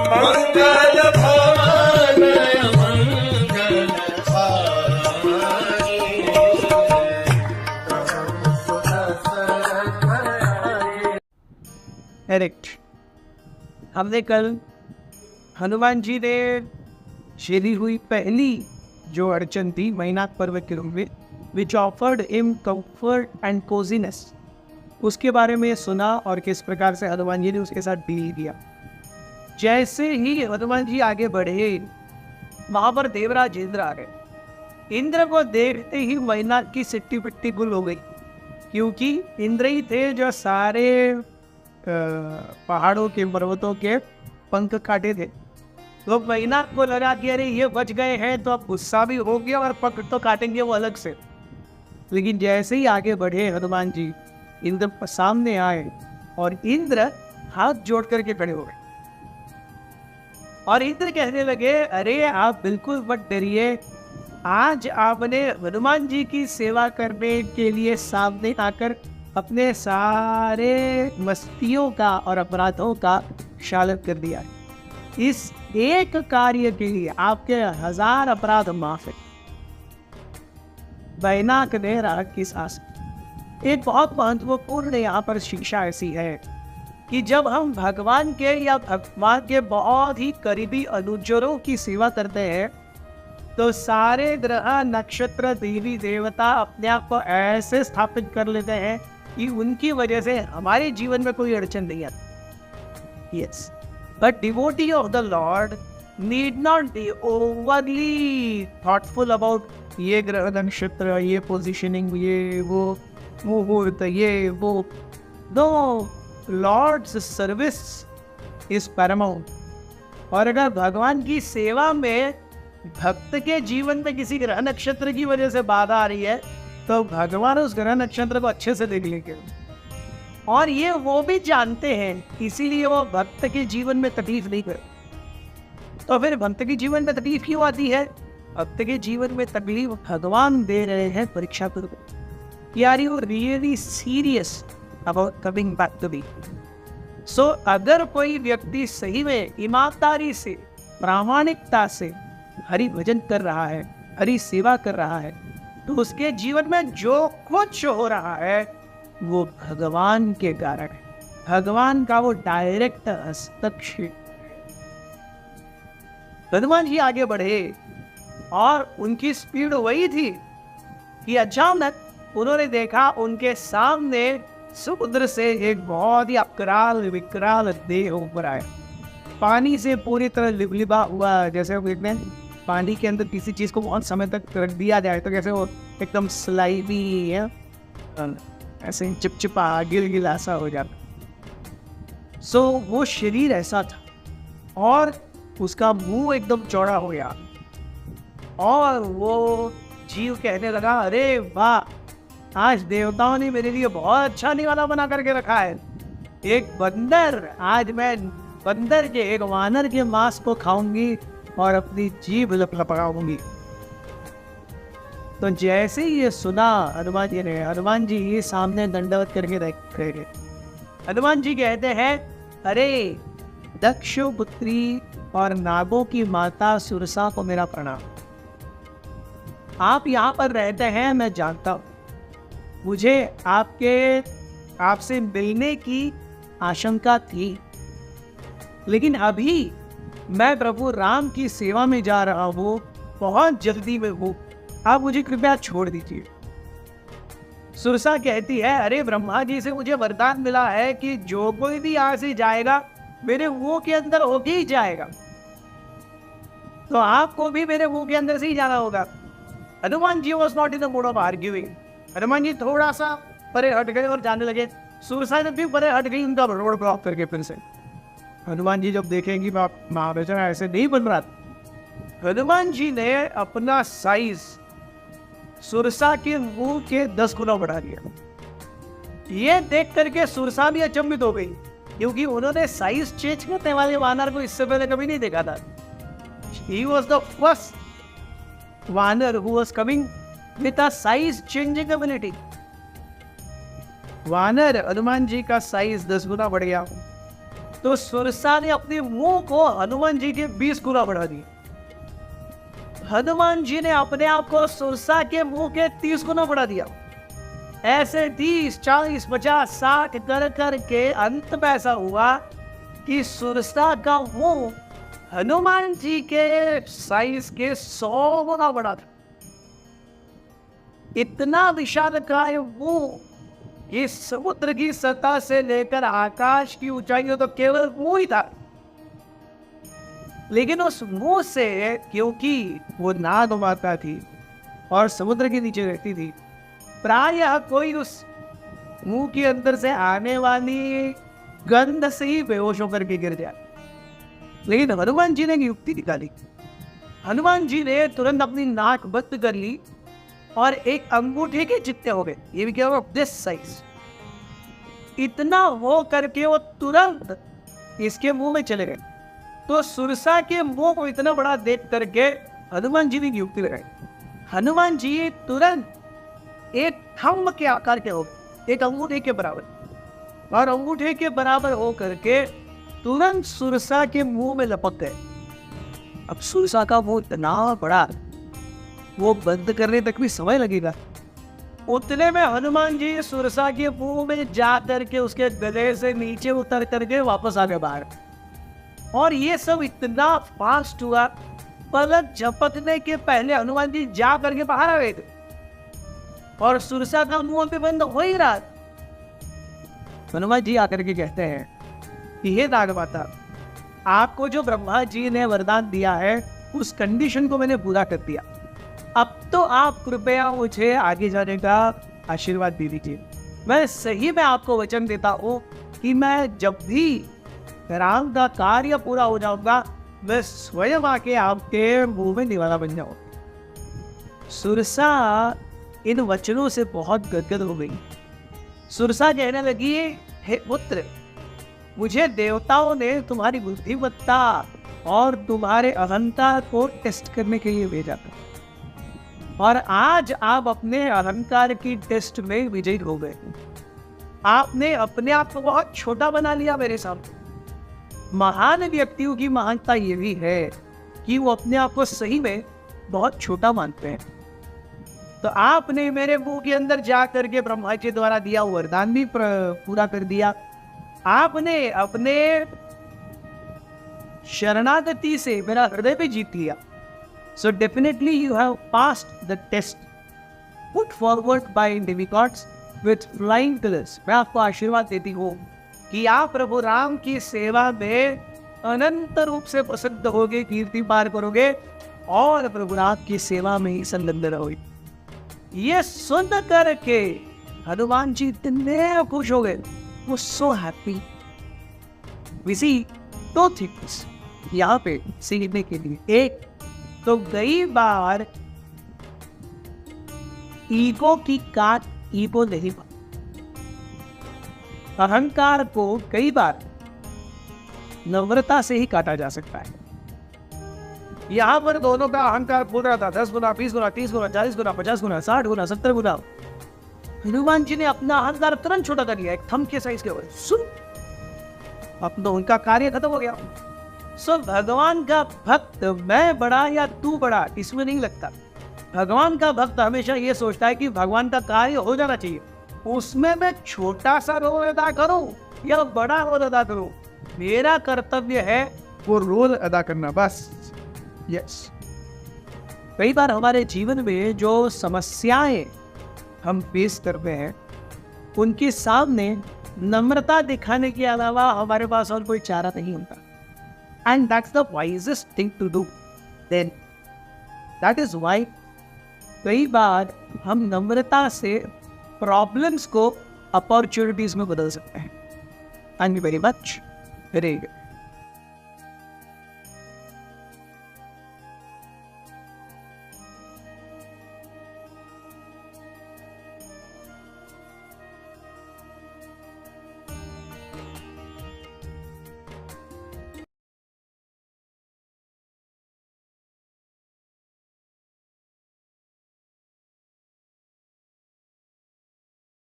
मंगल भवन मंगल हारी। करेक्ट। हमने कल हनुमान जी ने शेरी हुई पहली जो अड़चन थी मैनाक पर्वत के रूप में, which offered him comfort and cosiness, उसके बारे में सुना और किस प्रकार से हनुमान जी ने उसके साथ डील किया। जैसे ही हनुमान जी आगे बढ़े वहां पर देवराज इंद्र आ गए। इंद्र को देखते ही मैनाक की सिट्टी पिट्टी गुल हो गई, क्योंकि इंद्र ही थे जो सारे पहाड़ों के पर्वतों के पंख काटे थे। तो मैनाक को लगा कि अरे ये बच गए हैं तो अब गुस्सा भी हो गया और पंख तो काटेंगे वो अलग से। लेकिन जैसे ही आगे बढ़े हनुमान जी, इंद्र सामने आए और इंद्र हाथ जोड़ करके खड़े हो गए और इंद्र कहने लगे, अरे आप बिल्कुल मत डरिए, आज आपने हनुमान जी की सेवा करने के लिए सामने आकर अपने सारे मस्तियों का और अपराधों का क्षालन कर दिया है। इस एक कार्य के लिए आपके 1000 अपराध माफ है। मैनाक ने राग की सांस। एक बहुत महत्वपूर्ण यहाँ पर शिक्षा ऐसी है कि जब हम भगवान के या भगवान के बहुत ही करीबी अनुचरों की सेवा करते हैं तो सारे ग्रह नक्षत्र देवी देवता अपने आप को ऐसे स्थापित कर लेते हैं कि उनकी वजह से हमारे जीवन में कोई अड़चन नहीं आती। Yes, but devotee of the Lord need not be overly thoughtful about ये ग्रह नक्षत्र, ये पोजिशनिंग, ये वो मुहूर्त, ये वो। No, Lord's service is paramount. और अगर भगवान की सेवा में भक्त के जीवन में किसी ग्रह नक्षत्र की वजह से बाधा आ रही है तो भगवान उस ग्रह नक्षत्र को अच्छे से देख लेंगे और ये वो भी जानते हैं, इसीलिए वो भक्त के जीवन में तकलीफ नहीं कर। तो फिर भक्त के जीवन में तकलीफ क्यों आती है? भक्त के जीवन में तकलीफ भगवान दे रहे हैं परीक्षा को। Are you really serious about coming back to me? So अगर कोई व्यक्ति सही में ईमानदारी से, प्रामाणिकता से हरि भजन कर रहा है, हरि सेवा कर रहा है, तो उसके जीवन में जो कुछ हो रहा है वो भगवान के कारण है, भगवान का वो डायरेक्ट हस्तक्षेप। हनुमान जी आगे बढ़े और उनकी स्पीड वही थी कि अचानक उन्होंने देखा उनके सामने समुद्र से एक बहुत ही अकराल विकराल देह ऊपर आया, पानी से पूरी तरह लिबलिबा हुआ। जैसे हम देखते हैं पानी के अंदर किसी चीज को बहुत समय तक रख दिया जाए तो कैसे वो एकदम स्लाइमी है, ऐसे चिपचिपा गिलगिला सा हो जाता। सो वो शरीर ऐसा था और उसका मुंह एकदम चौड़ा हो गया और वो जीव कहने लगा, अरे वाह, आज देवताओं ने मेरे लिए बहुत अच्छा निवाला बना करके रखा है। एक बंदर, आज मैं बंदर के, एक वानर के मांस को खाऊंगी और अपनी जीभ लपलपाऊंगी। तो जैसे ही ये सुना हनुमान जी ने, हनुमान जी ये सामने दंडवत करके रह गए। हनुमान जी कहते हैं, अरे दक्ष पुत्री और नागों की माता सुरसा को मेरा प्रणाम। आप यहाँ पर रहते हैं, मैं जानता हूँ, मुझे आपसे मिलने की आशंका थी, लेकिन अभी मैं प्रभु राम की सेवा में जा रहा हूँ, बहुत जल्दी में हूँ, आप मुझे कृपया छोड़ दीजिए। सुरसा कहती है, अरे ब्रह्मा जी से मुझे वरदान मिला है कि जो कोई भी यहाँ से जाएगा मेरे मुंह के अंदर होके ही जाएगा, तो आपको भी मेरे मुंह के अंदर से ही जाना होगा। Hanuman ji was not in the mood of arguing. Hanuman ji थोड़ा सा परे हट गए और जाने लगे। सुरसा जब भी परे हट गई उनका रोड ब्लॉक करके फिर से। हनुमान जी जब देखेंगी महाराजा ऐसे नहीं बन रहा, हनुमान जी ने अपना साइज सुरसा के मुंह के 10 गुना बढ़ा दिया। ये देख करके सुरसा भी अचंभित हो गई, क्योंकि उन्होंने साइज चेंज करने वाले वानर को इससे पहले कभी नहीं देखा था। He was the first वानर who was coming with a size changing ability. वानर हनुमान जी का साइज 10 गुना बढ़ गया। तो सुरसा ने अपने मुंह को हनुमान जी के 20 गुना बढ़ा दिया। हनुमान जी ने अपने आप को सुरसा के मुंह के 30 गुना बढ़ा दिया। ऐसे 30, 40, 50, 60 कर करके अंत में ऐसा हुआ कि सुरसा का मुंह हनुमान जी के साइज के 100 गुना बड़ा था। इतना विशालकाय मुंह, इस समुद्र की सतह से लेकर आकाश की ऊंचाई तो केवल मुंह ही था। लेकिन उस मुंह से, क्योंकि वो नाद माता थी और समुद्र के नीचे रहती थी, प्रायः कोई उस मुंह के अंदर से आने वाली गंध से ही बेहोश होकर के गिर जाए। लेकिन हनुमान जी ने एक युक्ति निकाली। हनुमान जी ने तुरंत अपनी नाक बंद कर ली और एक अंगूठे के जितने हो गए, ये भी क्या होगा, दिस साइज, इतना हो करके वो तुरंत इसके मुंह में चले गए। तो सुरसा के मुंह को इतना बड़ा देख करके हनुमान जी ने युक्ति लगाई। हनुमान जी तुरंत एक थंब के आकार के हो गए, एक अंगूठे के बराबर, और अंगूठे के बराबर हो करके तुरंत सुरसा के मुंह में लपक गए। अब सुरसा का मुंह इतना बड़ा, वो बंद करने तक भी समय लगेगा। उतने में हनुमान जी सुरसा के मुंह में जा करके उसके गले से नीचे उतर करके वापस आ गए बाहर। और ये सब इतना फास्ट हुआ, पलक झपकने के पहले हनुमान जी जा करके बाहर आ गए थे और सुरसा का मुंह भी बंद हो ही रहा। हनुमान जी आकर के कहते हैं कि हे नागमाता, आपको जो ब्रह्मा जी ने वरदान दिया है उस कंडीशन को मैंने पूरा कर दिया। अब तो आप कृपया मुझे आगे जाने का आशीर्वाद दे दीजिए। मैं सही में आपको वचन देता हूँ कि मैं जब भी राम का कार्य पूरा हो जाऊंगा, मैं स्वयं आके आपके मुंह में निवाला बन जाऊंगा। सुरसा इन वचनों से बहुत गदगद हो गई। सुरसा कहने लगी, हे पुत्र, मुझे देवताओं ने तुम्हारी बुद्धिमत्ता और तुम्हारे अहंकार को टेस्ट करने के लिए भेजा था, और आज आप अपने अहंकार की टेस्ट में विजयी हो गए। आपने अपने आप को बहुत छोटा बना लिया मेरे सामने। महान व्यक्तियों की महानता ये भी है कि वो अपने आप को सही में बहुत छोटा मानते हैं। तो आपने मेरे मुंह के अंदर जा करके ब्रह्मा जी द्वारा दिया वरदान भी पूरा कर दिया। आपने अपने शरणागति से मेरा हृदय पे जीत लिया। So definitely you have passed the test put forward by demigods with flying colors. मैं आपको आशीर्वाद देती हूँ कि आप प्रभु राम की सेवा में अनंत रूप से प्रसिद्ध होगे, कीर्ति पार करोगे और प्रभु राम की सेवा में ही संलग्न रहोगे। ये सुन करके हनुमान जी इतने खुश हो गए, वो so happy. We see two things यहाँ पे सीखने के लिए। एक तो कई बार ईगो की काट ईगो नहीं पाती। अहंकार को कई बार नम्रता से ही काटा जा सकता है। यहां पर दोनों का अहंकार बोल रहा था 10 गुना, 20 गुना, 30 गुना, 40 गुना, 50 गुना, 60 गुना, 70 गुना। हनुमान जी ने अपना अहंकार तुरंत छोटा कर लिया, एक थंब के साइज के ऊपर। सुन, अब तो उनका कार्य खत्म हो गया। सो भगवान का भक्त मैं बड़ा या तू बड़ा इसमें नहीं लगता। भगवान का भक्त हमेशा ये सोचता है कि भगवान का कार्य हो जाना चाहिए, उसमें मैं छोटा सा रोल अदा करूं या बड़ा रोल अदा करूं, मेरा कर्तव्य है वो रोल अदा करना, बस। यस, कई बार हमारे जीवन में जो समस्याएं हम फेस करते हैं उनके सामने नम्रता दिखाने के अलावा हमारे पास और कोई चारा नहीं होता। And that's the wisest thing to do. Then that is why कई बार हम नम्रता से प्रॉब्लम्स को अपॉर्चुनिटीज में बदल सकते हैं। Thank you very much.